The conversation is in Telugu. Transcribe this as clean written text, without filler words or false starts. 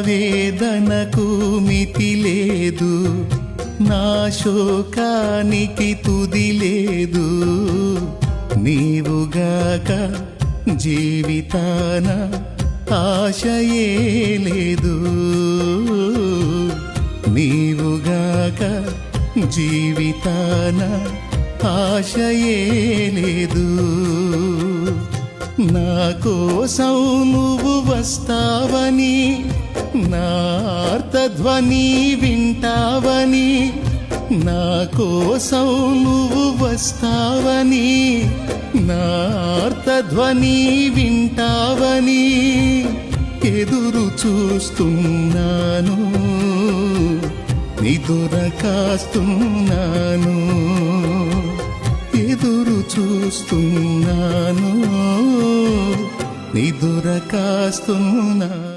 వేదనకు మితి లేదు, నా శోకానికి తుది లేదు. నీవుగాక జీవితాన ఆశయే లేదు, నీవుగాక జీవితాన ఆశయే లేదు. నా కోసం నువ్వు వస్తావని, నా ఆర్తధ్వని వింటావని, నా కోసం నువ్వు వస్తావని, నా ఆర్తధ్వని వింటావని ఎదురు చూస్తున్నాను, నిదుర కాస్తున్నాను, ఎదురు చూస్తున్నాను, నిదుర కాస్తున్నాను.